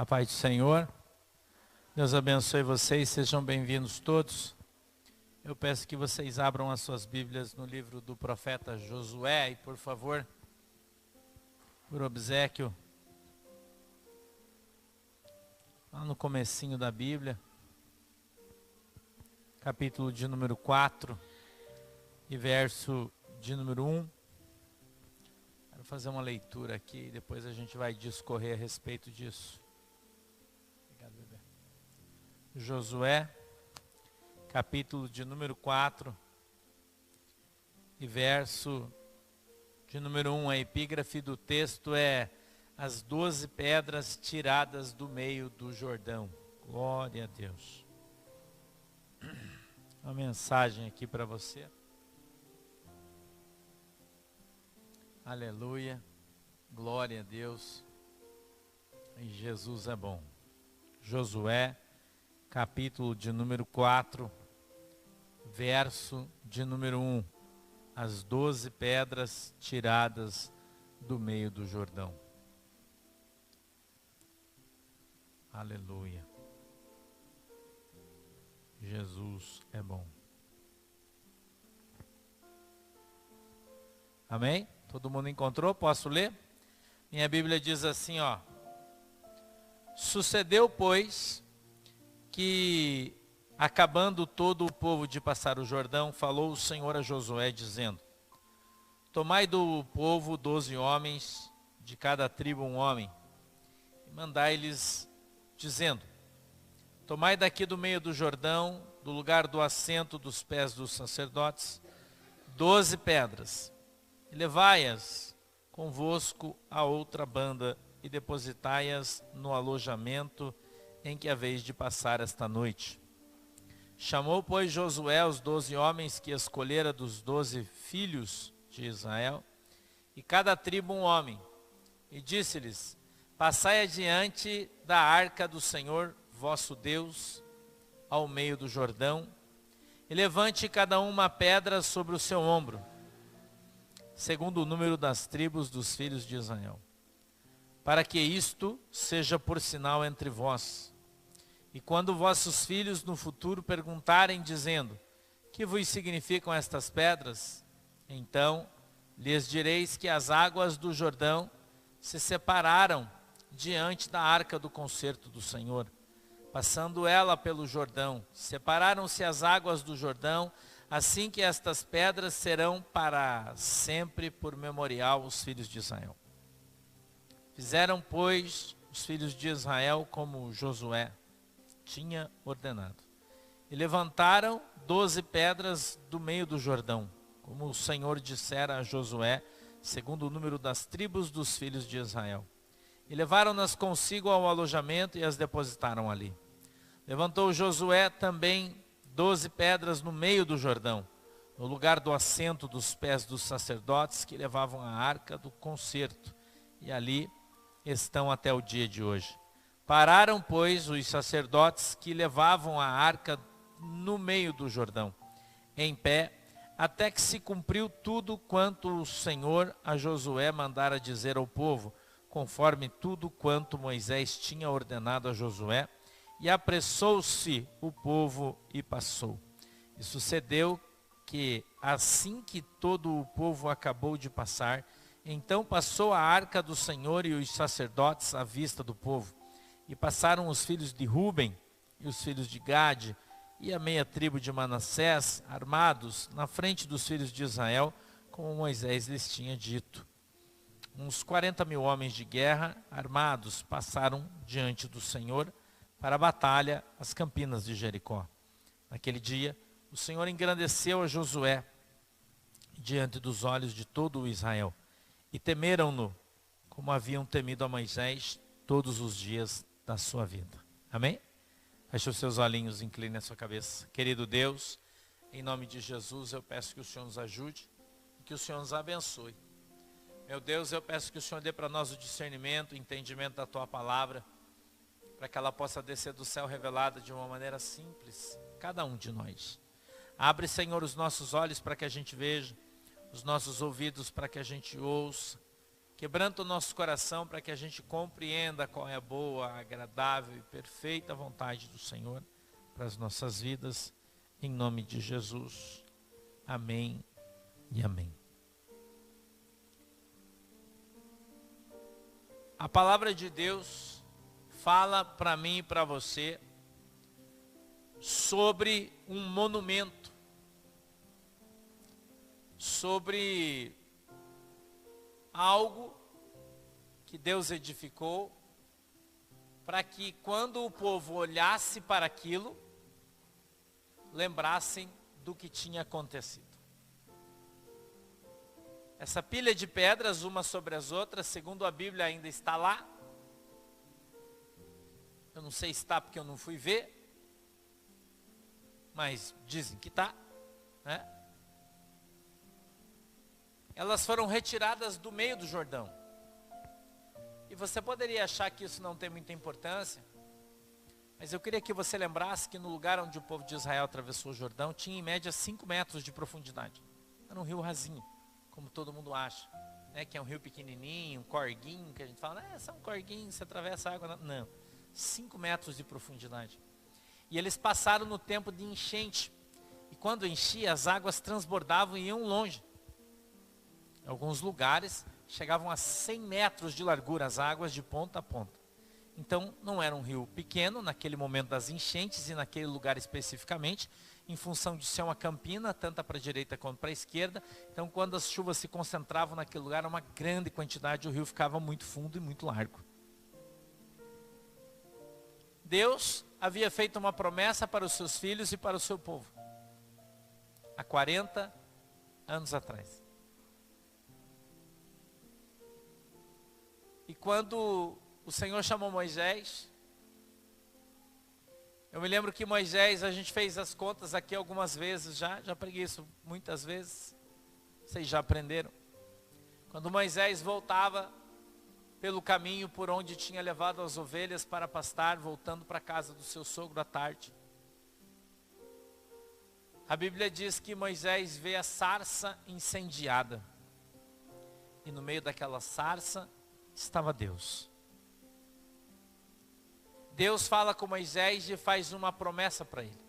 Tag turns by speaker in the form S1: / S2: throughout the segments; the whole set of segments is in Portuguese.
S1: A paz do Senhor, Deus abençoe vocês, sejam bem-vindos todos. Eu peço que vocês abram as suas Bíblias no livro do profeta Josué e, por favor, por obséquio, lá no comecinho da Bíblia, capítulo de número 4 e verso de número 1. Quero fazer uma leitura aqui e depois a gente vai discorrer a respeito disso. Obrigado, bebê. Josué, capítulo de número 4 e verso de número 1. A epígrafe do texto é: as 12 pedras tiradas do meio do Jordão. Glória a Deus. Uma mensagem aqui para você. Aleluia, glória a Deus, e Jesus é bom. Josué, capítulo de número 4, verso de número 1. As 12 pedras tiradas do meio do Jordão. Aleluia. Jesus é bom. Amém? Todo mundo encontrou? Posso ler? Minha Bíblia diz assim, ó. Sucedeu, pois, que, acabando todo o povo de passar o Jordão, falou o Senhor a Josué, dizendo: tomai do povo 12 homens, de cada tribo um homem, e mandai-lhes, dizendo: tomai daqui do meio do Jordão, do lugar do assento dos pés dos sacerdotes, 12 pedras, e levai-as convosco a outra banda, e depositai-as no alojamento em que haveis de passar esta noite. Chamou, pois, Josué os 12 homens que escolhera dos 12 filhos de Israel, e cada tribo um homem, e disse-lhes: passai adiante da arca do Senhor vosso Deus, ao meio do Jordão, e levante cada um uma pedra sobre o seu ombro, segundo o número das tribos dos filhos de Israel, para que isto seja por sinal entre vós. E quando vossos filhos no futuro perguntarem, dizendo: que vos significam estas pedras? Então lhes direis que as águas do Jordão se separaram diante da arca do concerto do Senhor. Passando ela pelo Jordão, separaram-se as águas do Jordão, assim que estas pedras serão para sempre por memorial os filhos de Israel. Fizeram, pois, os filhos de Israel como Josué tinha ordenado. E levantaram 12 pedras do meio do Jordão, como o Senhor dissera a Josué, segundo o número das tribos dos filhos de Israel. E levaram-nas consigo ao alojamento e as depositaram ali. Levantou Josué também 12 pedras no meio do Jordão, no lugar do assento dos pés dos sacerdotes que levavam a arca do concerto, e ali estão até o dia de hoje. Pararam, pois, os sacerdotes que levavam a arca no meio do Jordão, em pé, até que se cumpriu tudo quanto o Senhor a Josué mandara dizer ao povo, conforme tudo quanto Moisés tinha ordenado a Josué. E apressou-se o povo e passou. E sucedeu que, assim que todo o povo acabou de passar, então passou a arca do Senhor e os sacerdotes à vista do povo. E passaram os filhos de Ruben e os filhos de Gade e a meia tribo de Manassés, armados na frente dos filhos de Israel, como Moisés lhes tinha dito. Uns 40.000 homens de guerra, armados, passaram diante do Senhor para a batalha às campinas de Jericó. Naquele dia, o Senhor engrandeceu a Josué diante dos olhos de todo o Israel, e temeram-no como haviam temido a Moisés todos os dias da sua vida. Amém? Feche os seus olhinhos, incline a sua cabeça. Querido Deus, em nome de Jesus, eu peço que o Senhor nos ajude e que o Senhor nos abençoe. Meu Deus, eu peço que o Senhor dê para nós o discernimento, o entendimento da Tua palavra, para que ela possa descer do céu revelada de uma maneira simples, cada um de nós. Abre, Senhor, os nossos olhos para que a gente veja, os nossos ouvidos para que a gente ouça, quebranta o nosso coração para que a gente compreenda qual é a boa, agradável e perfeita vontade do Senhor para as nossas vidas, em nome de Jesus. Amém e amém. A palavra de Deus fala para mim e para você sobre um monumento, sobre algo que Deus edificou, para que quando o povo olhasse para aquilo, lembrassem do que tinha acontecido. Essa pilha de pedras, uma sobre as outras, segundo a Bíblia, ainda está lá. Eu não sei se está porque eu não fui ver, mas dizem que está, né? Elas foram retiradas do meio do Jordão. E você poderia achar que isso não tem muita importância, mas eu queria que você lembrasse que no lugar onde o povo de Israel atravessou o Jordão, tinha em média 5 metros de profundidade. Era um rio rasinho, como todo mundo acha, né? Que é um rio pequenininho, um corguinho, que a gente fala, é só um corguinho, você atravessa a água. Não, 5 metros de profundidade. E eles passaram no tempo de enchente. E quando enchia, as águas transbordavam e iam longe. Em alguns lugares, chegavam a 100 metros de largura as águas de ponta a ponta. Então, não era um rio pequeno naquele momento das enchentes e naquele lugar especificamente, em função de ser uma campina, tanto para a direita quanto para a esquerda. Então, quando as chuvas se concentravam naquele lugar, uma grande quantidade, o rio ficava muito fundo e muito largo. Deus havia feito uma promessa para os seus filhos e para o seu povo, há 40 anos atrás. E quando o Senhor chamou Moisés, eu me lembro que Moisés, a gente fez as contas aqui algumas vezes já preguei isso muitas vezes, vocês já aprenderam. Quando Moisés voltava pelo caminho por onde tinha levado as ovelhas para pastar, voltando para a casa do seu sogro à tarde, a Bíblia diz que Moisés vê a sarça incendiada, e no meio daquela sarça estava Deus. Deus fala com Moisés e faz uma promessa para ele.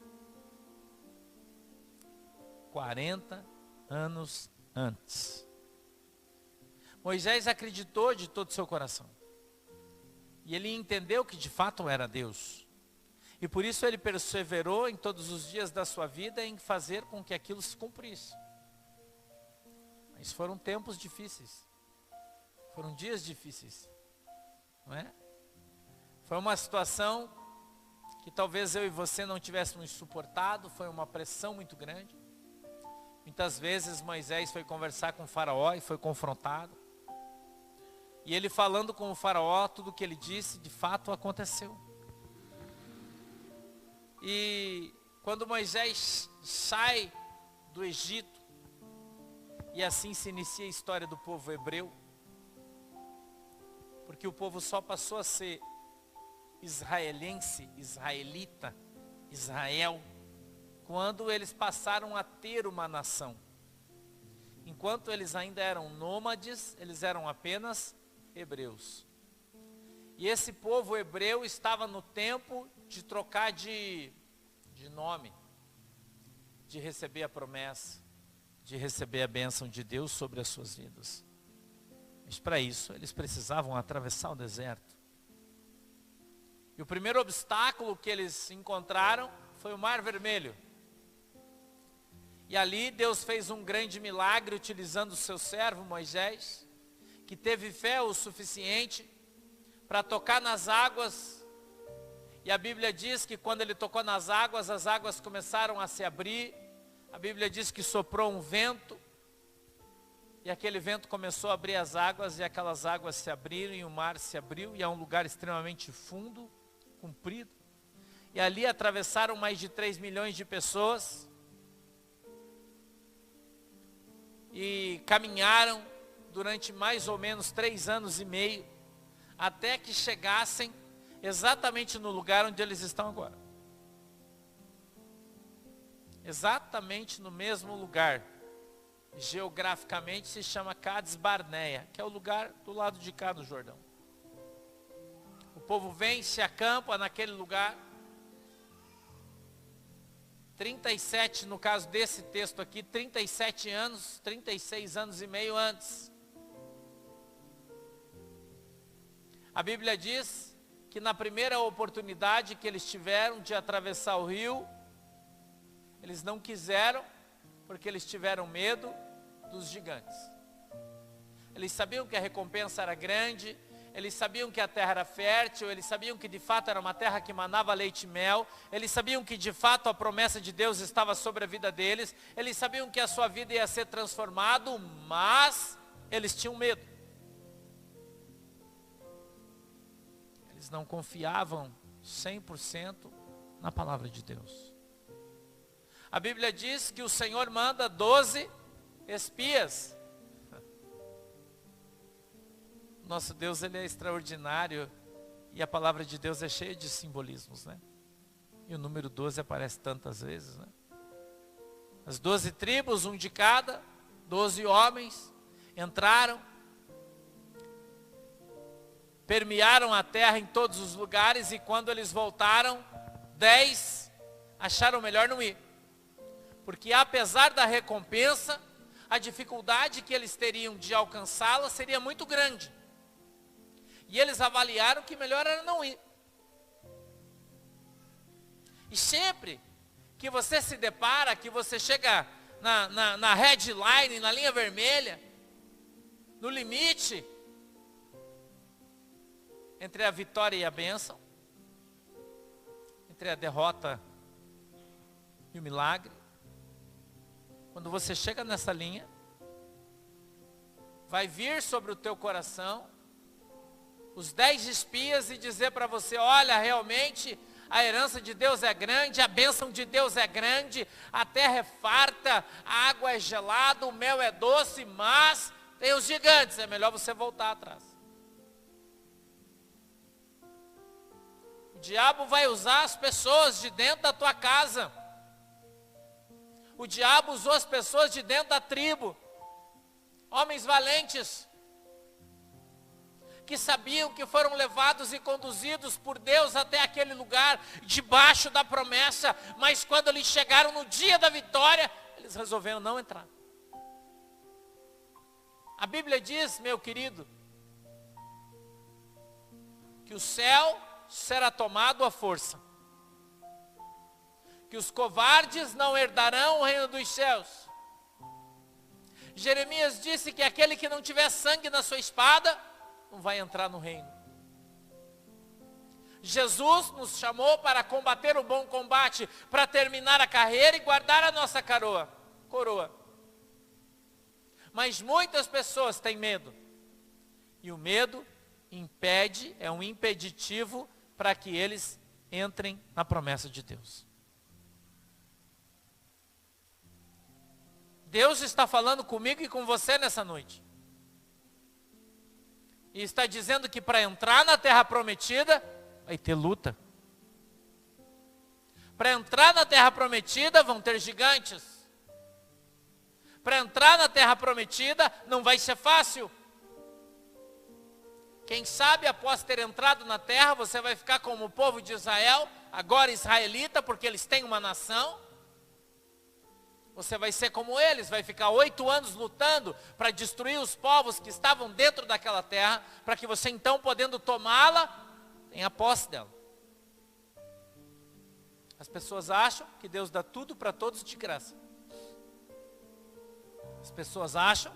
S1: 40 anos antes. Moisés acreditou de todo o seu coração. E ele entendeu que de fato era Deus. E por isso ele perseverou em todos os dias da sua vida em fazer com que aquilo se cumprisse. Mas foram tempos difíceis. Foram dias difíceis. Não é? Foi uma situação que talvez eu e você não tivéssemos suportado. Foi uma pressão muito grande. Muitas vezes Moisés foi conversar com o faraó e foi confrontado. E ele falando com o faraó, tudo o que ele disse, de fato aconteceu. E quando Moisés sai do Egito, e assim se inicia a história do povo hebreu, porque o povo só passou a ser israelense, israelita, Israel, quando eles passaram a ter uma nação. Enquanto eles ainda eram nômades, eles eram apenas hebreus. E esse povo hebreu estava no tempo de trocar de nome, de receber a promessa, de receber a bênção de Deus sobre as suas vidas. Mas para isso eles precisavam atravessar o deserto. E o primeiro obstáculo que eles encontraram foi o Mar Vermelho. E ali Deus fez um grande milagre utilizando o seu servo Moisés, que teve fé o suficiente para tocar nas águas. E a Bíblia diz que quando ele tocou nas águas, as águas começaram a se abrir. A Bíblia diz que soprou um vento, e aquele vento começou a abrir as águas, e aquelas águas se abriram, e o mar se abriu, e é um lugar extremamente fundo, comprido. E ali atravessaram mais de 3 milhões de pessoas, e caminharam durante mais ou menos 3 anos e meio, até que chegassem exatamente no lugar onde eles estão agora. Exatamente no mesmo lugar geograficamente se chama Cades Barneia, que é o lugar do lado de cá do Jordão. O povo vem, se acampa naquele lugar. 37, no caso desse texto aqui, 37 anos, 36 anos e meio antes. A Bíblia diz que na primeira oportunidade que eles tiveram de atravessar o rio, eles não quiseram, porque eles tiveram medo dos gigantes. Eles sabiam que a recompensa era grande, eles sabiam que a terra era fértil, eles sabiam que de fato era uma terra que manava leite e mel, eles sabiam que de fato a promessa de Deus estava sobre a vida deles, eles sabiam que a sua vida ia ser transformada, mas eles tinham medo. Eles não confiavam 100% na palavra de Deus. A Bíblia diz que o Senhor manda 12 espias. Nosso Deus, ele é extraordinário, e a palavra de Deus é cheia de simbolismos, né? E o número 12 aparece tantas vezes, né? As 12 tribos, um de cada, 12 homens, entraram, permearam a terra em todos os lugares, e quando eles voltaram, 10 acharam melhor não ir. Porque apesar da recompensa, a dificuldade que eles teriam de alcançá-la seria muito grande. E eles avaliaram que melhor era não ir. E sempre que você se depara, que você chega na headline, na linha vermelha, no limite, entre a vitória e a bênção, entre a derrota e o milagre, quando você chega nessa linha, vai vir sobre o teu coração os 10 espias e dizer para você: olha, realmente a herança de Deus é grande, a bênção de Deus é grande, a terra é farta, a água é gelada, o mel é doce, mas tem os gigantes, é melhor você voltar atrás. O diabo vai usar as pessoas de dentro da tua casa. O diabo usou as pessoas de dentro da tribo, homens valentes, que sabiam que foram levados e conduzidos por Deus até aquele lugar, debaixo da promessa, mas quando eles chegaram no dia da vitória, eles resolveram não entrar. A Bíblia diz, meu querido, que o céu será tomado à força, que os covardes não herdarão o reino dos céus. Jeremias disse que aquele que não tiver sangue na sua espada, não vai entrar no reino. Jesus nos chamou para combater o bom combate, para terminar a carreira e guardar a nossa coroa. Mas muitas pessoas têm medo. E o medo impede, é um impeditivo para que eles entrem na promessa de Deus. Deus está falando comigo e com você nessa noite. E está dizendo que para entrar na terra prometida, vai ter luta. Para entrar na terra prometida, vão ter gigantes. Para entrar na terra prometida, não vai ser fácil. Quem sabe, após ter entrado na terra, você vai ficar como o povo de Israel, agora israelita, porque eles têm uma nação. Você vai ser como eles, vai ficar 8 anos lutando para destruir os povos que estavam dentro daquela terra, para que você então, podendo tomá-la, tenha posse dela. As pessoas acham que Deus dá tudo para todos de graça. As pessoas acham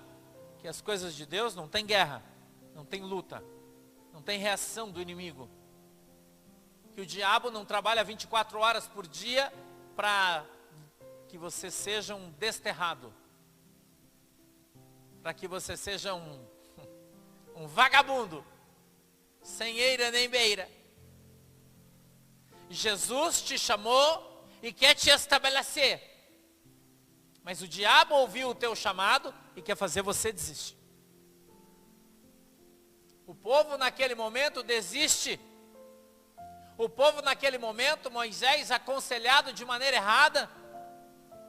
S1: que as coisas de Deus não tem guerra, não tem luta, não tem reação do inimigo. Que o diabo não trabalha 24 horas por dia para que você seja um desterrado, para que você seja um vagabundo, sem eira nem beira. Jesus te chamou e quer te estabelecer, mas o diabo ouviu o teu chamado e quer fazer você desistir. O povo naquele momento desiste. O povo naquele momento, Moisés, aconselhado de maneira errada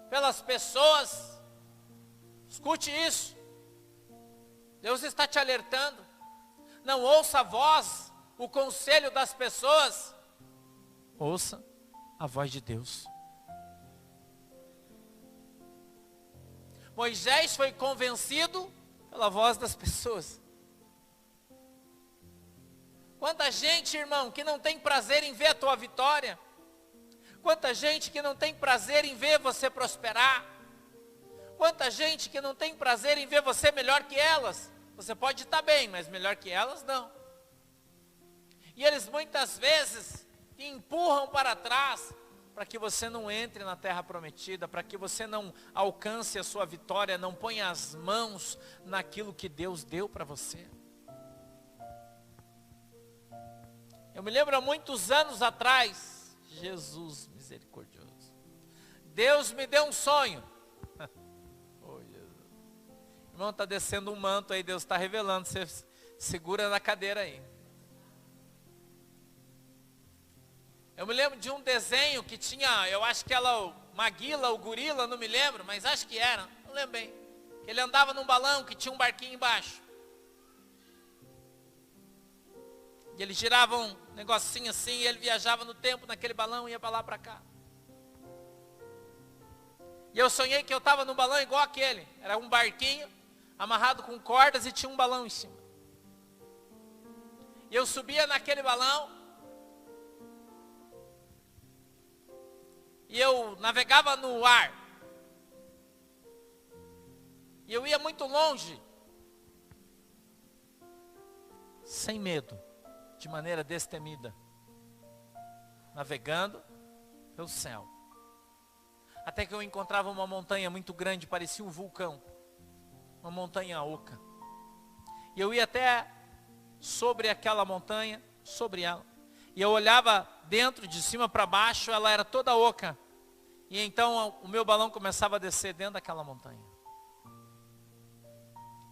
S1: pelas pessoas, Escute isso. Deus está te alertando. Não ouça a voz, o conselho das pessoas. Ouça a voz de Deus. Moisés foi convencido pela voz das pessoas. Quanta gente, irmão, que não tem prazer em ver a tua vitória. Quanta gente que não tem prazer em ver você prosperar. Quanta gente que não tem prazer em ver você melhor que elas. Você pode estar bem, mas melhor que elas não. E eles muitas vezes te empurram para trás, para que você não entre na terra prometida, para que você não alcance a sua vitória, não ponha as mãos naquilo que Deus deu para você. Eu me lembro há muitos anos atrás, Jesus misericordioso, Deus me deu um sonho. Oh, Jesus. Irmão, está descendo um manto aí, Deus está revelando, você segura na cadeira aí. Eu me lembro de um desenho que tinha, eu acho que ela, Maguila, o gorila, não me lembro, mas acho que era, não lembro bem. Ele andava num balão que tinha um barquinho embaixo. E ele girava um negocinho assim, e ele viajava no tempo naquele balão e ia para lá para cá. E eu sonhei que eu estava num balão igual aquele. Era um barquinho, amarrado com cordas e tinha um balão em cima. E eu subia naquele balão. E eu navegava no ar. E eu ia muito longe. Sem medo. De maneira destemida. Navegando pelo céu. Até que eu encontrava uma montanha muito grande, parecia um vulcão. Uma montanha oca. E eu ia até sobre aquela montanha, sobre ela. E eu olhava dentro, de cima para baixo, ela era toda oca. E então o meu balão começava a descer dentro daquela montanha.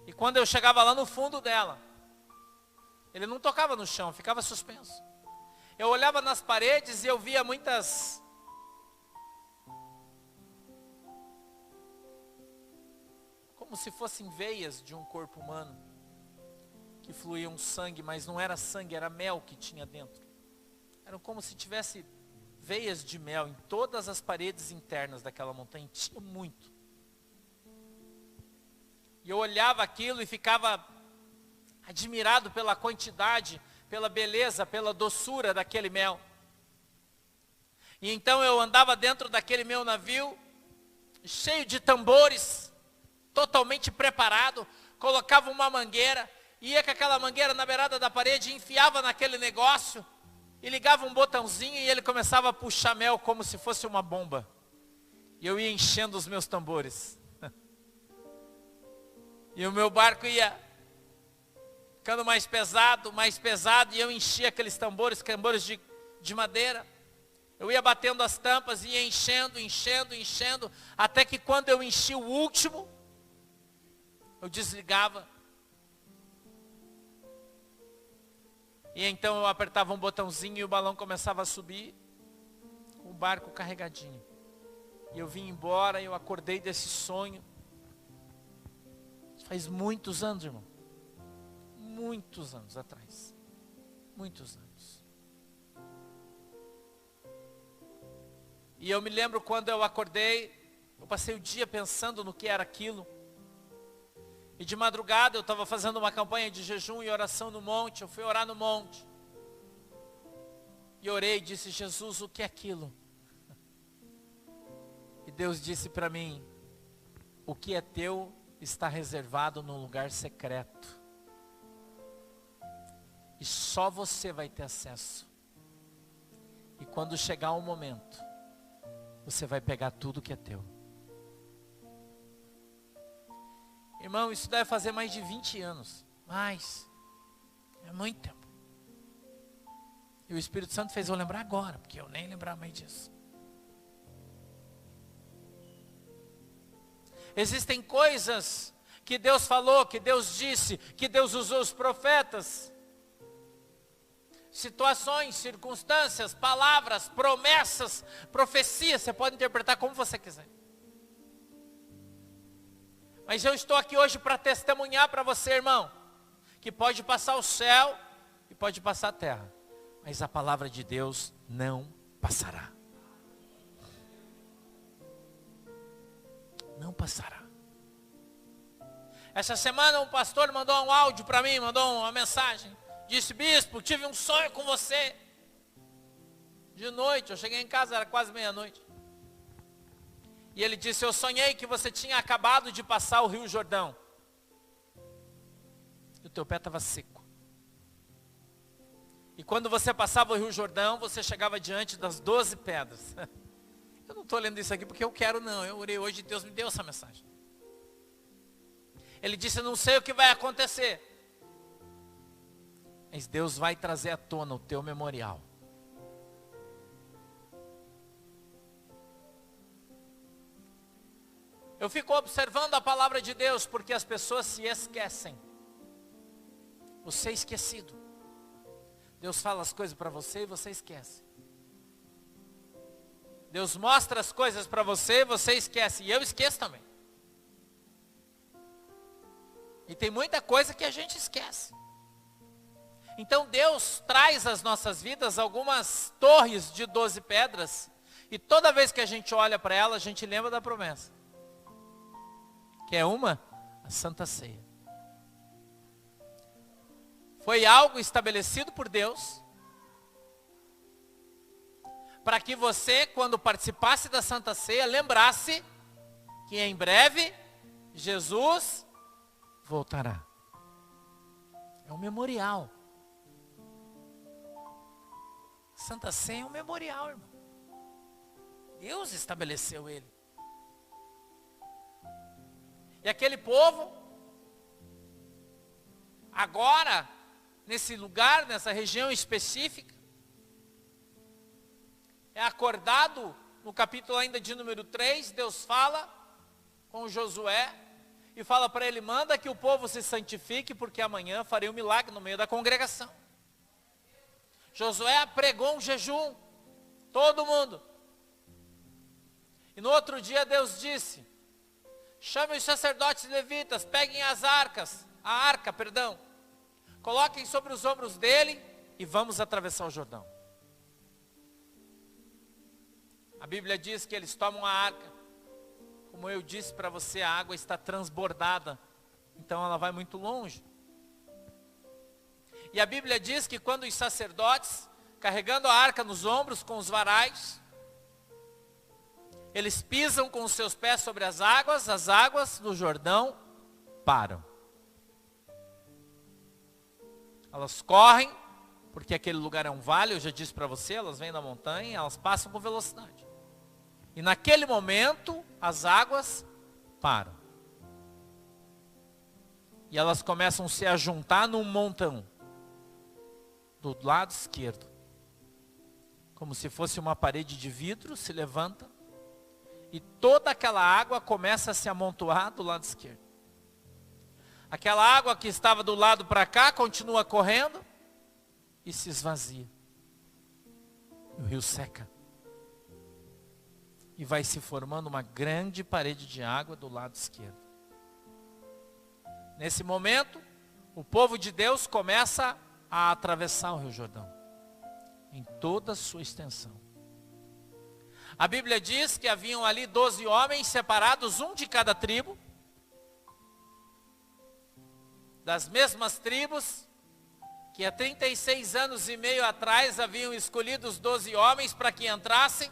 S1: E quando eu chegava lá no fundo dela, ele não tocava no chão, ficava suspenso. Eu olhava nas paredes e eu via muitas... como se fossem veias de um corpo humano. Que fluía um sangue, mas não era sangue, era mel que tinha dentro. Eram como se tivesse veias de mel em todas as paredes internas daquela montanha. Tinha muito. E eu olhava aquilo e ficava admirado pela quantidade, pela beleza, pela doçura daquele mel. E então eu andava dentro daquele meu navio, cheio de tambores, totalmente preparado, colocava uma mangueira, ia com aquela mangueira na beirada da parede, enfiava naquele negócio, e ligava um botãozinho e ele começava a puxar mel como se fosse uma bomba. E eu ia enchendo os meus tambores. E o meu barco ia ficando mais pesado, e eu enchia aqueles tambores de madeira. Eu ia batendo as tampas e ia enchendo, até que quando eu enchi o último, eu desligava. E então eu apertava um botãozinho e o balão começava a subir, com o barco carregadinho. E eu vim embora, eu acordei desse sonho. Faz muitos anos, irmão. Muitos anos atrás. Muitos anos. E eu me lembro quando eu acordei, eu passei o dia pensando no que era aquilo. E de madrugada eu estava fazendo uma campanha de jejum e oração no monte. Eu fui orar no monte. E orei e disse: Jesus, o que é aquilo? E Deus disse para mim: o que é teu está reservado num lugar secreto. E só você vai ter acesso. E quando chegar o momento, você vai pegar tudo que é teu. Irmão, isso deve fazer mais de 20 anos. Mais. É muito tempo. E o Espírito Santo fez eu lembrar agora, porque eu nem lembrava mais disso. Existem coisas que Deus falou, que Deus disse, que Deus usou os profetas. Situações, circunstâncias, palavras, promessas, profecias. Você pode interpretar como você quiser. Mas eu estou aqui hoje para testemunhar para você, irmão, que pode passar o céu e pode passar a terra, mas a palavra de Deus não passará. Não passará. Essa semana um pastor mandou um áudio para mim, mandou uma mensagem. Disse: bispo, tive um sonho com você. De noite, eu cheguei em casa, era quase meia-noite. E ele disse: eu sonhei que você tinha acabado de passar o Rio Jordão. E o teu pé estava seco. E quando você passava o Rio Jordão, você chegava diante das 12 pedras. Eu não estou lendo isso aqui porque eu quero, não. Eu orei hoje e Deus me deu essa mensagem. Ele disse: eu não sei o que vai acontecer, mas Deus vai trazer à tona o teu memorial. Eu fico observando a palavra de Deus porque as pessoas se esquecem. Você é esquecido. Deus fala as coisas para você e você esquece. Deus mostra as coisas para você e você esquece. E eu esqueço também. E tem muita coisa que a gente esquece. Então Deus traz às nossas vidas algumas torres de 12 pedras. E toda vez que a gente olha para ela, a gente lembra da promessa. Que é uma? A Santa Ceia. Foi algo estabelecido por Deus, para que você, quando participasse da Santa Ceia, lembrasse que em breve Jesus voltará. É um memorial. Santa Ceia é um memorial, irmão. Deus estabeleceu ele. E aquele povo, agora, nesse lugar, nessa região específica, é acordado, no capítulo ainda de número 3, Deus fala com Josué, e fala para ele: manda que o povo se santifique, porque amanhã farei um milagre no meio da congregação. Josué pregou um jejum, todo mundo. E no outro dia Deus disse: chame os sacerdotes levitas, peguem a arca, coloquem sobre os ombros dele e vamos atravessar o Jordão. A Bíblia diz que eles tomam a arca. Como eu disse para você, a água está transbordada, então ela vai muito longe. E a Bíblia diz que quando os sacerdotes, carregando a arca nos ombros com os varais, eles pisam com os seus pés sobre as águas do Jordão param. Elas correm, porque aquele lugar é um vale, eu já disse para você, elas vêm da montanha, elas passam com velocidade. E naquele momento, as águas param. E elas começam a se ajuntar num montão, do lado esquerdo. Como se fosse uma parede de vidro, se levanta. E toda aquela água começa a se amontoar do lado esquerdo. Aquela água que estava do lado para cá, continua correndo e se esvazia. E o rio seca. E vai se formando uma grande parede de água do lado esquerdo. Nesse momento, o povo de Deus começa a atravessar o Rio Jordão, em toda a sua extensão. A Bíblia diz que haviam ali 12 homens separados, um de cada tribo, das mesmas tribos, que há 36 anos e meio atrás haviam escolhido os 12 homens para que entrassem,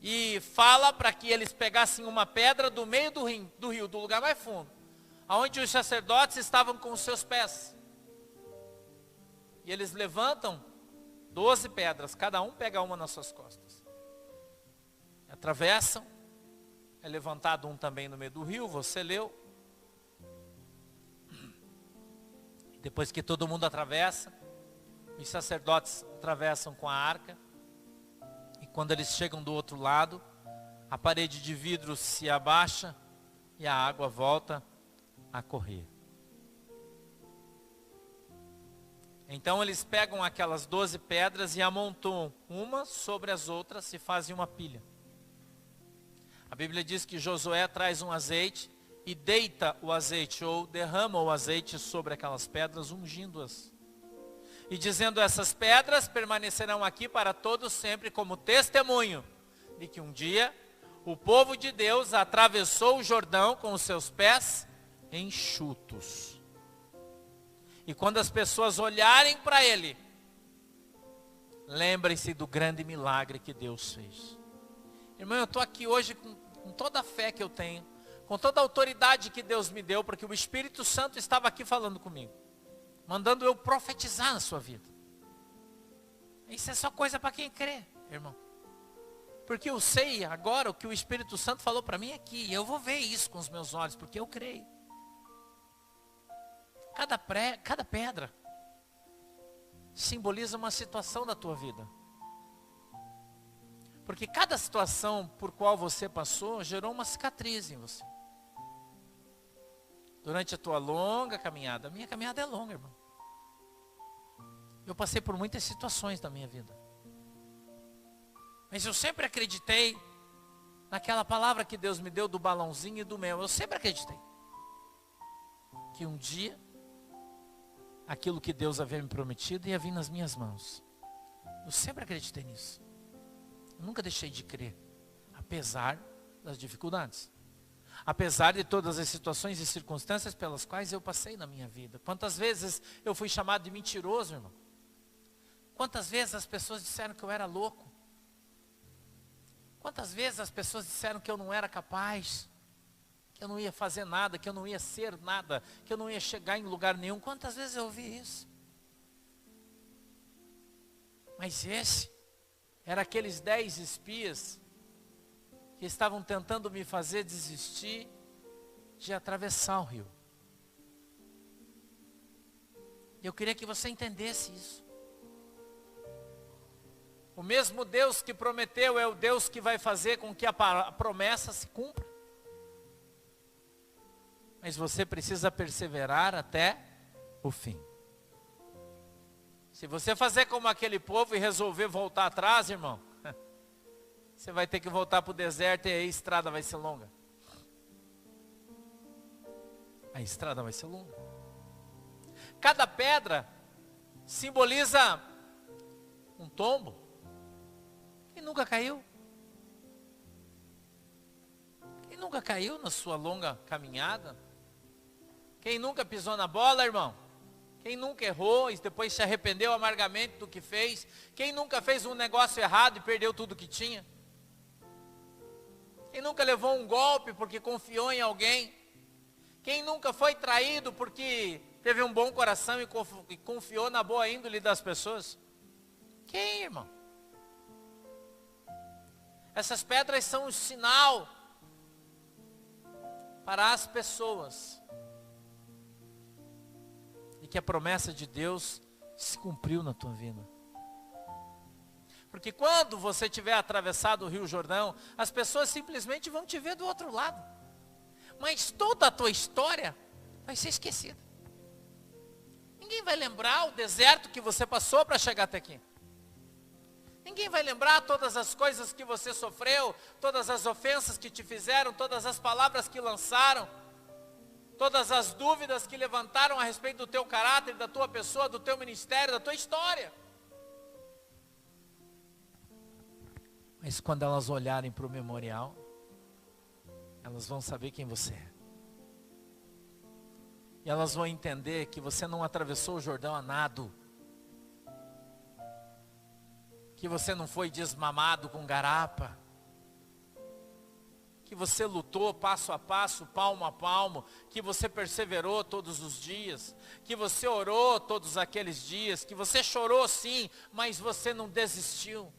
S1: e fala para que eles pegassem uma pedra do meio do rio, do lugar mais fundo, aonde os sacerdotes estavam com os seus pés. E eles levantam 12 pedras, cada um pega uma nas suas costas. Atravessam, é levantado um também no meio do rio, você leu. Depois que todo mundo atravessa, os sacerdotes atravessam com a arca. E quando eles chegam do outro lado, a parede de vidro se abaixa e a água volta a correr. Então eles pegam aquelas 12 pedras e amontoam uma sobre as outras e fazem uma pilha. A Bíblia diz que Josué traz um azeite e deita o azeite, ou derrama o azeite sobre aquelas pedras, ungindo-as. E dizendo: essas pedras permanecerão aqui para todos sempre como testemunho de que um dia o povo de Deus atravessou o Jordão com os seus pés enxutos. E quando as pessoas olharem para ele, lembrem-se do grande milagre que Deus fez. Irmão, eu estou aqui hoje com toda a fé que eu tenho, com toda a autoridade que Deus me deu, porque o Espírito Santo estava aqui falando comigo, mandando eu profetizar na sua vida. Isso é só coisa para quem crê, irmão. Porque eu sei agora o que o Espírito Santo falou para mim aqui, e eu vou ver isso com os meus olhos, porque eu creio. Cada pedra simboliza uma situação da tua vida. Porque cada situação por qual você passou gerou uma cicatriz em você. Durante a tua longa caminhada. A minha caminhada é longa, irmão. Eu passei por muitas situações da minha vida. Mas eu sempre acreditei naquela palavra que Deus me deu do balãozinho e do mel. Eu sempre acreditei que um dia aquilo que Deus havia me prometido ia vir nas minhas mãos. Eu sempre acreditei nisso. Eu nunca deixei de crer, apesar das dificuldades. Apesar de todas as situações e circunstâncias pelas quais eu passei na minha vida. Quantas vezes eu fui chamado de mentiroso, irmão? Quantas vezes as pessoas disseram que eu era louco? Quantas vezes as pessoas disseram que eu não era capaz, que eu não ia fazer nada, que eu não ia ser nada, que eu não ia chegar em lugar nenhum? Quantas vezes eu ouvi isso? Mas esse era aqueles 10 espias que estavam tentando me fazer desistir de atravessar o rio. Eu queria que você entendesse isso. O mesmo Deus que prometeu é o Deus que vai fazer com que a promessa se cumpra. Mas você precisa perseverar até o fim. Se você fazer como aquele povo e resolver voltar atrás, irmão, você vai ter que voltar para o deserto e aí a estrada vai ser longa. A estrada vai ser longa. Cada pedra simboliza um tombo. Quem nunca caiu? Quem nunca caiu na sua longa caminhada? Quem nunca pisou na bola, irmão? Quem nunca errou e depois se arrependeu amargamente do que fez? Quem nunca fez um negócio errado e perdeu tudo que tinha? Quem nunca levou um golpe porque confiou em alguém? Quem nunca foi traído porque teve um bom coração e confiou na boa índole das pessoas? Quem, irmão? Essas pedras são um sinal para as pessoas e que a promessa de Deus se cumpriu na tua vida. Porque quando você tiver atravessado o Rio Jordão, as pessoas simplesmente vão te ver do outro lado. Mas toda a tua história vai ser esquecida. Ninguém vai lembrar o deserto que você passou para chegar até aqui. Ninguém vai lembrar todas as coisas que você sofreu, todas as ofensas que te fizeram, todas as palavras que lançaram, todas as dúvidas que levantaram a respeito do teu caráter, da tua pessoa, do teu ministério, da tua história. Mas quando elas olharem para o memorial, elas vão saber quem você é. E elas vão entender que você não atravessou o Jordão a nado. Que você não foi desmamado com garapa. Que você lutou passo a passo, palmo a palmo. Que você perseverou todos os dias. Que você orou todos aqueles dias. Que você chorou sim, mas você não desistiu.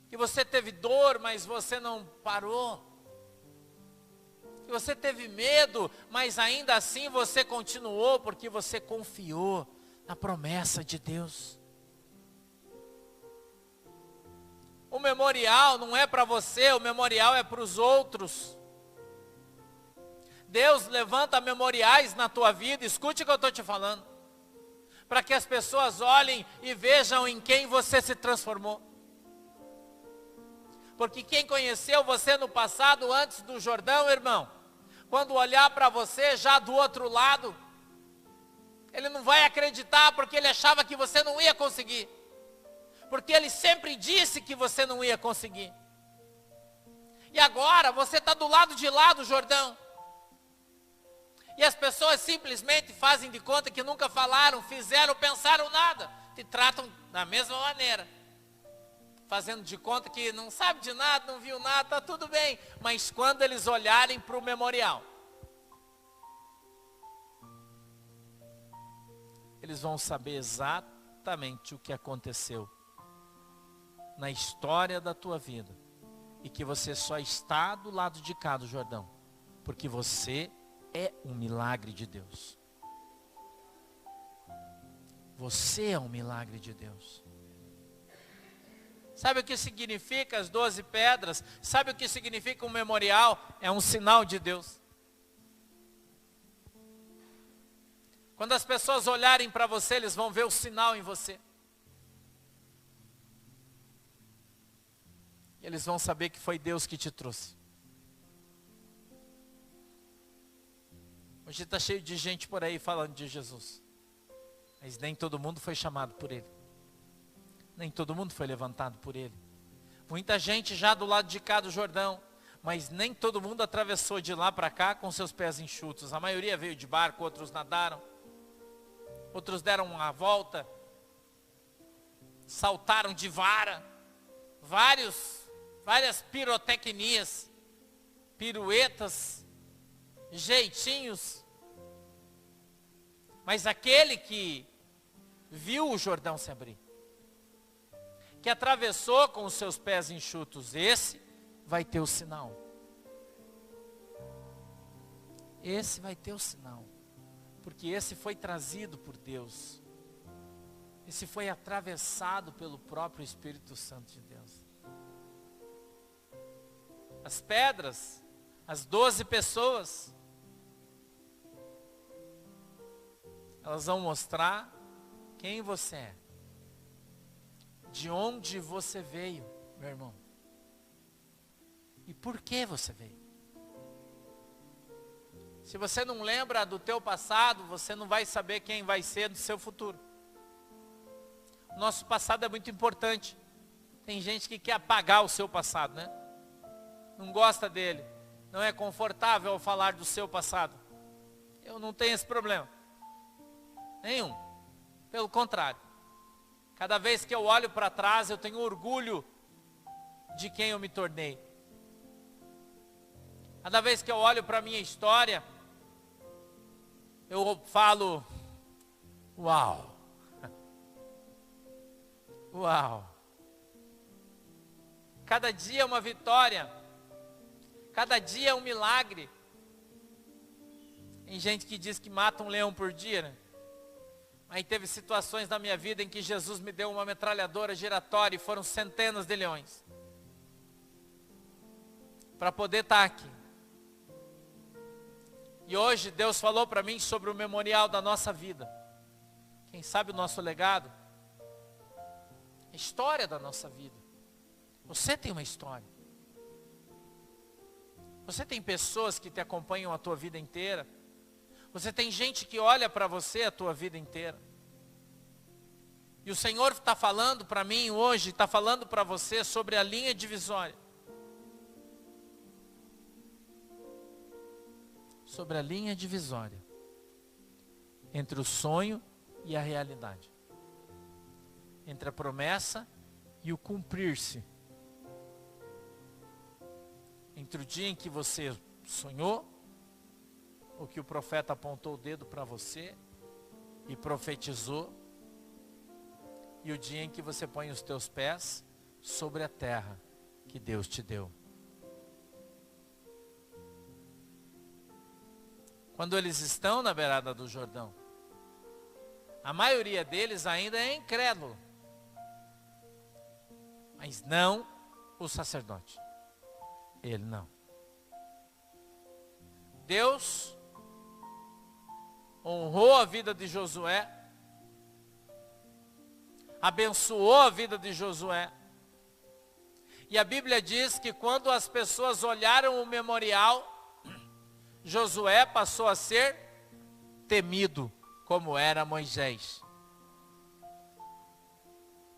S1: Que você teve dor, mas você não parou. Que você teve medo, mas ainda assim você continuou, porque você confiou na promessa de Deus. O memorial não é para você, o memorial é para os outros. Deus levanta memoriais na tua vida, escute o que eu estou te falando. Para que as pessoas olhem e vejam em quem você se transformou. Porque quem conheceu você no passado, antes do Jordão, irmão, quando olhar para você já do outro lado, ele não vai acreditar porque ele achava que você não ia conseguir. Porque ele sempre disse que você não ia conseguir. E agora você está do lado de lá do Jordão. E as pessoas simplesmente fazem de conta que nunca falaram, fizeram, pensaram nada. Te tratam da mesma maneira. Fazendo de conta que não sabe de nada, não viu nada, está tudo bem. Mas quando eles olharem para o memorial, eles vão saber exatamente o que aconteceu na história da tua vida. E que você só está do lado de cá do Jordão, porque você é um milagre de Deus. Você é um milagre de Deus. Sabe o que significa as 12 pedras? Sabe o que significa um memorial? É um sinal de Deus. Quando as pessoas olharem para você, eles vão ver o sinal em você. Eles vão saber que foi Deus que te trouxe. Hoje está cheio de gente por aí falando de Jesus. Mas nem todo mundo foi chamado por Ele. Nem todo mundo foi levantado por Ele. Muita gente já do lado de cá do Jordão. Mas nem todo mundo atravessou de lá para cá com seus pés enxutos. A maioria veio de barco, outros nadaram. Outros deram uma volta. Saltaram de vara. Várias pirotecnias, piruetas, jeitinhos. Mas aquele que viu o Jordão se abrir, que atravessou com os seus pés enxutos, esse vai ter o sinal. Esse vai ter o sinal. Porque esse foi trazido por Deus. Esse foi atravessado pelo próprio Espírito Santo de Deus. As pedras, as 12 pessoas, elas vão mostrar quem você é. De onde você veio, meu irmão. E por que você veio. Se você não lembra do teu passado, você não vai saber quem vai ser do seu futuro. Nosso passado é muito importante. Tem gente que quer apagar o seu passado, né? Não gosta dele, não é confortável ao falar do seu passado. Eu não tenho esse problema, nenhum, pelo contrário, cada vez que eu olho para trás, eu tenho orgulho de quem eu me tornei. Cada vez que eu olho para a minha história, eu falo, uau, uau, cada dia é uma vitória. Cada dia é um milagre. Tem gente que diz que mata um leão por dia, né? Aí teve situações na minha vida em que Jesus me deu uma metralhadora giratória e foram centenas de leões. Para poder estar aqui. E hoje Deus falou para mim sobre o memorial da nossa vida. Quem sabe o nosso legado? A história da nossa vida. Você tem uma história. Você tem pessoas que te acompanham a tua vida inteira. Você tem gente que olha para você a tua vida inteira. E o Senhor está falando para mim hoje, está falando para você sobre a linha divisória. Sobre a linha divisória entre o sonho e a realidade. Entre a promessa e o cumprir-se. Entre o dia em que você sonhou, ou que o profeta apontou o dedo para você e profetizou, e o dia em que você põe os teus pés sobre a terra que Deus te deu. Quando eles estão na beirada do Jordão, a maioria deles ainda é incrédulo, mas não o sacerdote. Ele não. Deus honrou a vida de Josué, abençoou a vida de Josué, E a Bíblia diz que quando as pessoas olharam o memorial, Josué passou a ser temido, como era Moisés.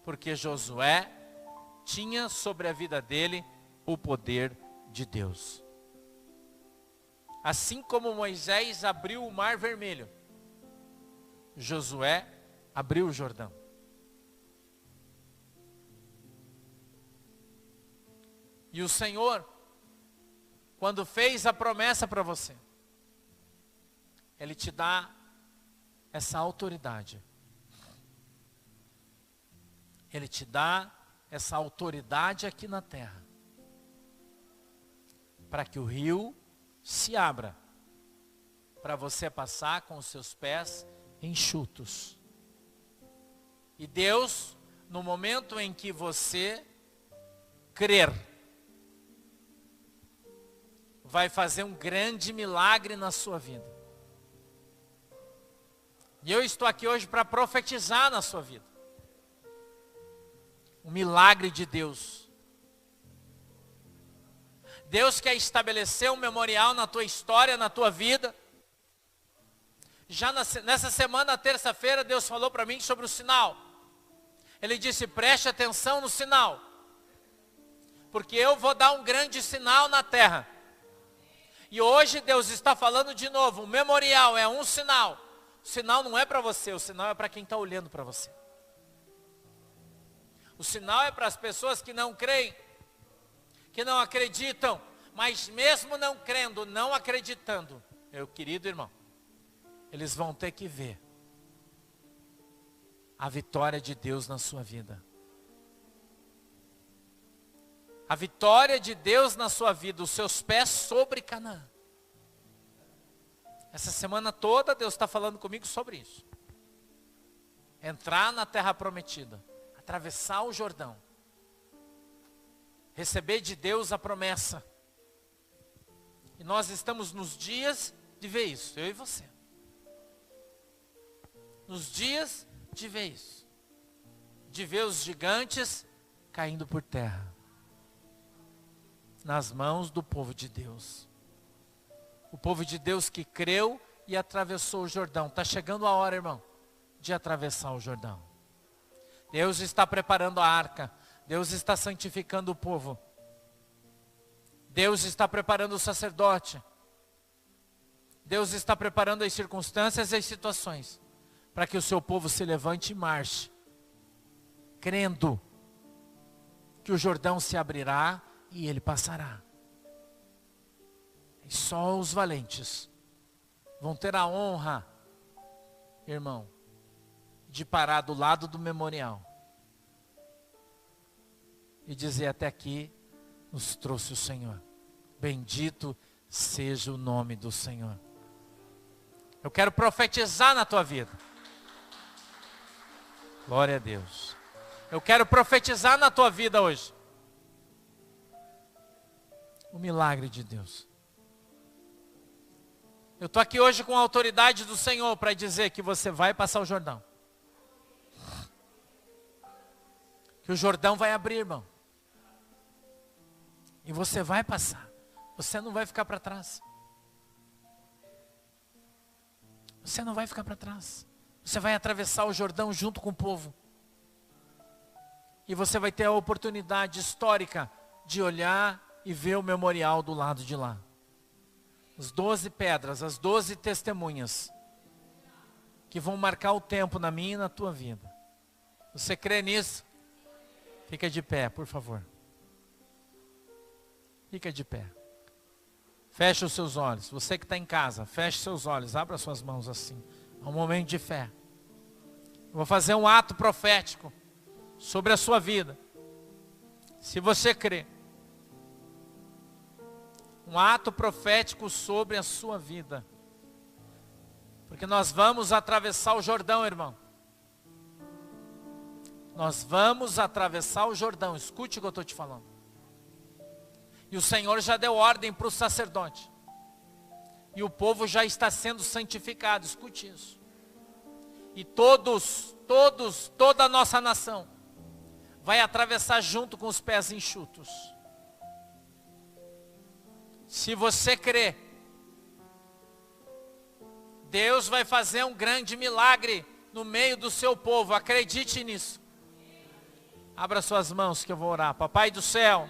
S1: Porque Josué tinha sobre a vida dele o poder de Deus. Assim como Moisés abriu o Mar Vermelho, Josué abriu o Jordão. E o Senhor, quando fez a promessa para você, Ele te dá essa autoridade. Ele te dá essa autoridade aqui na terra, para que o rio se abra, para você passar com os seus pés enxutos. E Deus, no momento em que você crer, vai fazer um grande milagre na sua vida. E eu estou aqui hoje para profetizar na sua vida. Um milagre de Deus. Deus quer estabelecer um memorial na tua história, na tua vida. Já nessa semana, terça-feira, Deus falou para mim sobre o sinal. Ele disse, preste atenção no sinal. Porque eu vou dar um grande sinal na terra. E hoje Deus está falando de novo, o memorial é um sinal. O sinal não é para você, o sinal é para quem está olhando para você. O sinal é para as pessoas que não creem, que não acreditam, mas mesmo não crendo, não acreditando, meu querido irmão, eles vão ter que ver a vitória de Deus na sua vida. A vitória de Deus na sua vida, os seus pés sobre Canaã. Essa semana toda Deus está falando comigo sobre isso. Entrar na terra prometida, atravessar o Jordão, receber de Deus a promessa. E nós estamos nos dias de ver isso, eu e você. Nos dias de ver isso. De ver os gigantes caindo por terra. Nas mãos do povo de Deus. O povo de Deus que creu e atravessou o Jordão. Está chegando a hora, irmão, de atravessar o Jordão. Deus está preparando a arca. Deus está santificando o povo. Deus está preparando o sacerdote. Deus está preparando as circunstâncias e as situações para que o seu povo se levante e marche, crendo que o Jordão se abrirá e ele passará. E só os valentes vão ter a honra, irmão, de parar do lado do memorial e dizer, até aqui nos trouxe o Senhor. Bendito seja o nome do Senhor. Eu quero profetizar na tua vida. Glória a Deus. Eu quero profetizar na tua vida hoje. O milagre de Deus. Eu estou aqui hoje com a autoridade do Senhor para dizer que você vai passar o Jordão. Que o Jordão vai abrir, irmão. E você vai passar. Você não vai ficar para trás. Você não vai ficar para trás. Você vai atravessar o Jordão junto com o povo. E você vai ter a oportunidade histórica de olhar e ver o memorial do lado de lá. As 12 pedras, as 12 testemunhas que vão marcar o tempo na minha e na tua vida. Você crê nisso? Fica de pé, por favor. Fica de pé. Feche os seus olhos. Você que está em casa, feche seus olhos. Abra suas mãos assim. É um momento de fé. Eu vou fazer um ato profético sobre a sua vida. Se você crê. Um ato profético sobre a sua vida. Porque nós vamos atravessar o Jordão, irmão. Nós vamos atravessar o Jordão. Escute o que eu estou te falando. E o Senhor já deu ordem para o sacerdote. E o povo já está sendo santificado. Escute isso. E toda a nossa nação vai atravessar junto com os pés enxutos. Se você crê, Deus vai fazer um grande milagre no meio do seu povo. Acredite nisso. Abra suas mãos que eu vou orar. Papai do céu,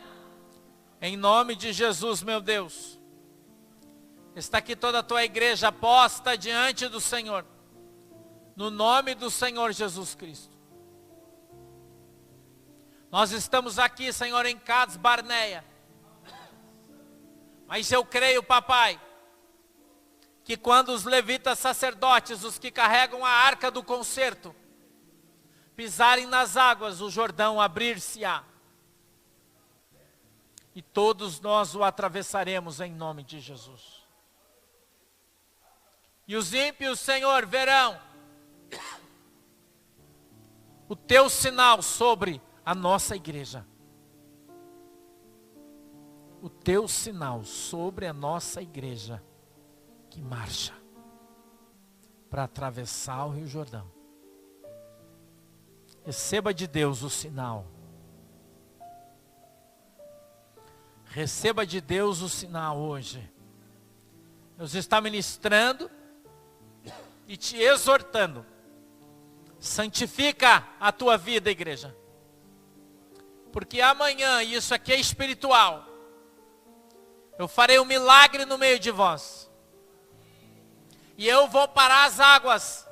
S1: em nome de Jesus, meu Deus, está aqui toda a tua igreja posta diante do Senhor, no nome do Senhor Jesus Cristo. Nós estamos aqui, Senhor, em Cades Barneia, mas eu creio, papai, que quando os levitas sacerdotes, os que carregam a arca do concerto, pisarem nas águas, o Jordão abrir-se-á. E todos nós o atravessaremos em nome de Jesus. E os ímpios, Senhor, verão o teu sinal sobre a nossa igreja. O teu sinal sobre a nossa igreja que marcha para atravessar o Rio Jordão. Receba de Deus o sinal. Receba de Deus o sinal hoje. Deus está ministrando e te exortando. Santifica a tua vida, igreja. Porque amanhã, e isso aqui é espiritual, eu farei um milagre no meio de vós. E eu vou parar as águas.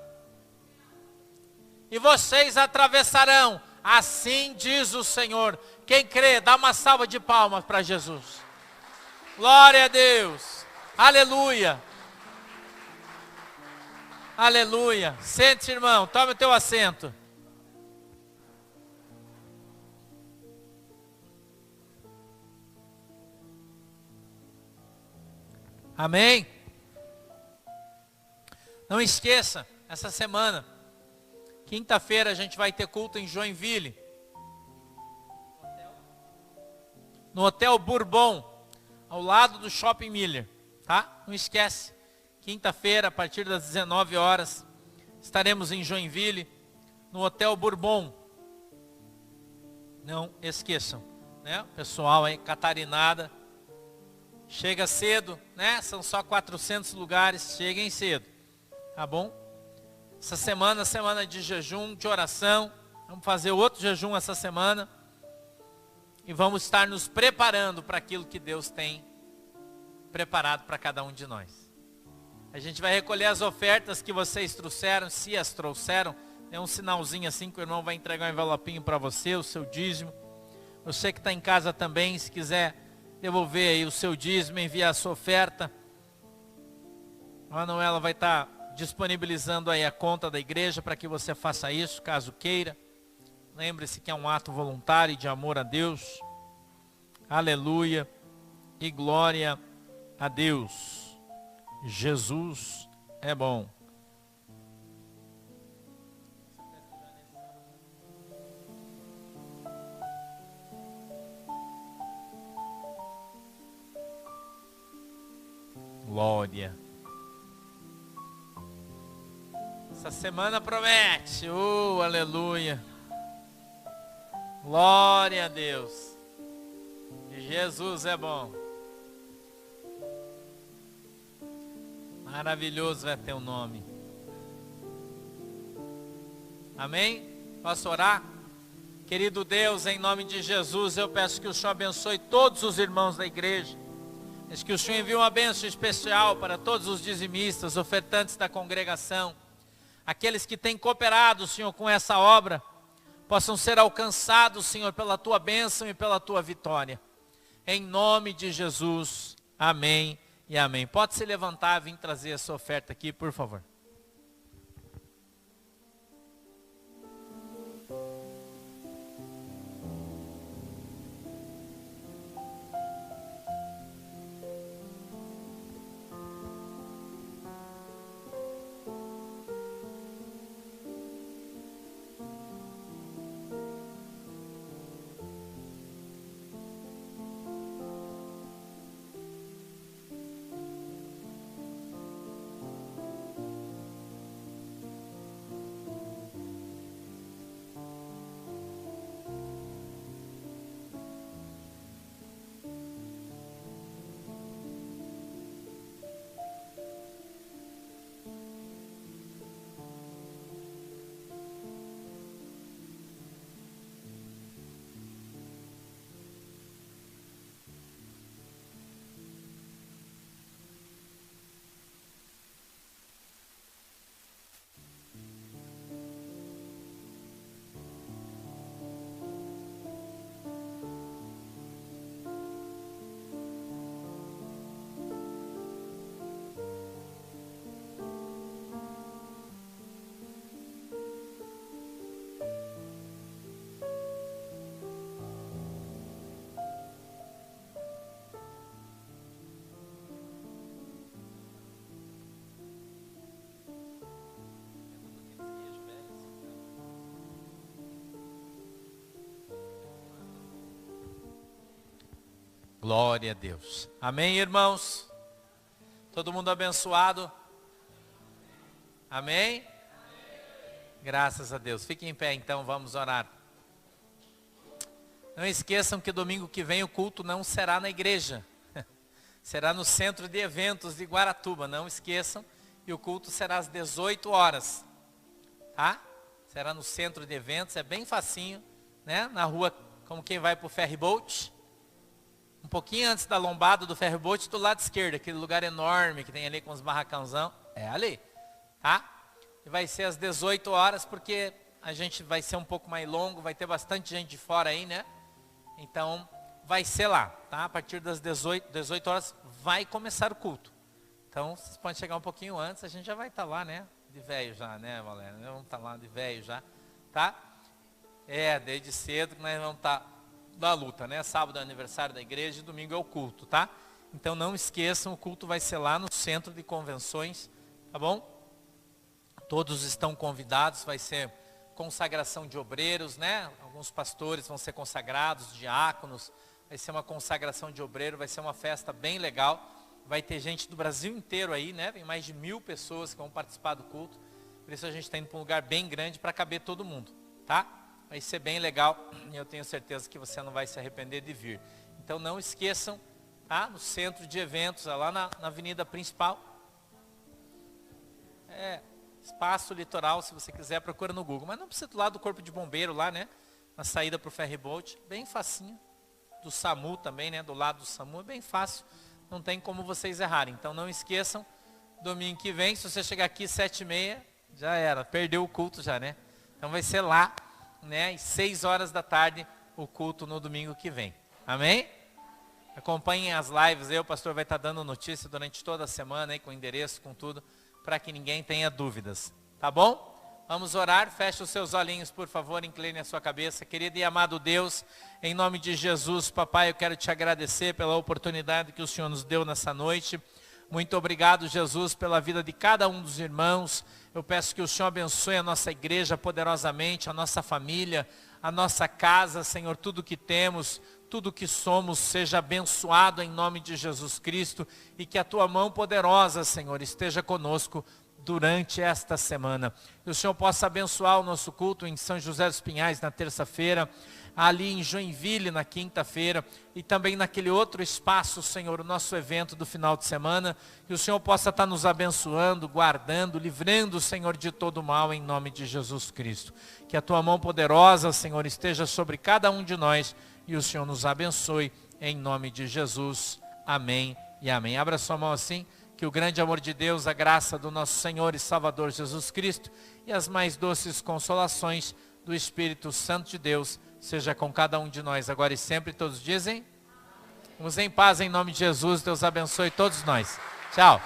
S1: E vocês atravessarão. Assim diz o Senhor. Quem crê, dá uma salva de palmas para Jesus. Glória a Deus. Aleluia. Aleluia. Sente-se, irmão. Tome o teu assento. Amém? Não esqueça, essa semana, quinta-feira, a gente vai ter culto em Joinville. No Hotel Bourbon, ao lado do Shopping Miller, tá? Não esquece, quinta-feira, a partir das 19 horas, estaremos em Joinville, no Hotel Bourbon. Não esqueçam, né? O pessoal aí, catarinada, chega cedo, né? São só 400 lugares, cheguem cedo, tá bom? Essa semana, semana de jejum, de oração, vamos fazer outro jejum essa semana. E vamos estar nos preparando para aquilo que Deus tem preparado para cada um de nós. A gente vai recolher as ofertas que vocês trouxeram, se as trouxeram. É um sinalzinho assim que o irmão vai entregar um envelopinho para você, o seu dízimo. Você que está em casa também, se quiser devolver aí o seu dízimo, enviar a sua oferta. A Manuela vai estar disponibilizando aí a conta da igreja para que você faça isso, caso queira. Lembre-se que é um ato voluntário de amor a Deus. Aleluia e glória a Deus. Jesus é bom. Glória. Essa semana promete. Aleluia. Glória a Deus. Jesus é bom. Maravilhoso é teu nome. Amém? Posso orar? Querido Deus, em nome de Jesus, eu peço que o Senhor abençoe todos os irmãos da igreja. Peço que o Senhor envie uma bênção especial para todos os dizimistas, ofertantes da congregação. Aqueles que têm cooperado, Senhor, com essa obra, possam ser alcançados, Senhor, pela tua bênção e pela tua vitória. Em nome de Jesus, amém e amém. Pode se levantar e vir trazer a sua oferta aqui, por favor. Glória a Deus. Amém, irmãos? Todo mundo abençoado? Amém? Graças a Deus. Fiquem em pé então, vamos orar. Não esqueçam que domingo que vem o culto não será na igreja. Será no centro de eventos de Guaratuba, não esqueçam. E o culto será às 18 horas. Tá? Será no centro de eventos, é bem facinho, né? Na rua, como quem vai para o ferryboat. Um pouquinho antes da lombada do ferryboat, do lado esquerdo, aquele lugar enorme que tem ali com os barracãozão. É ali, tá? E vai ser às 18 horas, porque a gente vai ser um pouco mais longo, vai ter bastante gente de fora aí, né? Então, vai ser lá, tá? A partir das 18 horas vai começar o culto. Então, vocês podem chegar um pouquinho antes, a gente já vai estar lá, né? De velho já, né, Valéria? Vamos estar lá de velho já, tá? Desde cedo que nós vamos estar na luta, né? Sábado é aniversário da igreja e domingo é o culto, tá? Então, não esqueçam, o culto vai ser lá no centro de convenções, tá bom? Todos estão convidados, vai ser consagração de obreiros, né? Alguns pastores vão ser consagrados, diáconos, vai ser uma consagração de obreiro, vai ser uma festa bem legal. Vai ter gente do Brasil inteiro aí, né? Tem mais de 1000 pessoas que vão participar do culto. Por isso a gente está indo para um lugar bem grande para caber todo mundo, tá? Vai ser bem legal e eu tenho certeza que você não vai se arrepender de vir. Então não esqueçam, tá? No centro de eventos, lá na avenida principal. Espaço Litoral, se você quiser, procura no Google. Mas não precisa do lado do Corpo de Bombeiro lá, né? Na saída para o ferryboat, bem facinho. Do SAMU também, né? Do lado do SAMU, é bem fácil. Não tem como vocês errarem. Então não esqueçam, domingo que vem, se você chegar aqui 7h30, já era. Perdeu o culto já, né? Então vai ser lá, né? Às 6 horas da tarde, o culto no domingo que vem. Amém? Acompanhem as lives aí, o pastor vai estar dando notícia durante toda a semana aí, com endereço, com tudo, para que ninguém tenha dúvidas. Tá bom? Vamos orar, feche os seus olhinhos, por favor, incline a sua cabeça. Querido e amado Deus, em nome de Jesus, papai, eu quero te agradecer pela oportunidade que o Senhor nos deu nessa noite. Muito obrigado, Jesus, pela vida de cada um dos irmãos. Eu peço que o Senhor abençoe a nossa igreja poderosamente, a nossa família, a nossa casa, Senhor, tudo que temos, tudo que somos, seja abençoado em nome de Jesus Cristo e que a tua mão poderosa, Senhor, esteja conosco durante esta semana. Que o Senhor possa abençoar o nosso culto em São José dos Pinhais na terça-feira, ali em Joinville na quinta-feira e também naquele outro espaço, Senhor, o nosso evento do final de semana. Que o Senhor possa estar nos abençoando, guardando, livrando, Senhor, de todo mal em nome de Jesus Cristo. Que a tua mão poderosa, Senhor, esteja sobre cada um de nós e o Senhor nos abençoe em nome de Jesus. Amém e amém. Abra sua mão assim. Que o grande amor de Deus, a graça do nosso Senhor e Salvador Jesus Cristo e as mais doces consolações do Espírito Santo de Deus seja com cada um de nós agora e sempre. Todos dizem? Vamos em paz em nome de Jesus. Deus abençoe todos nós. Tchau.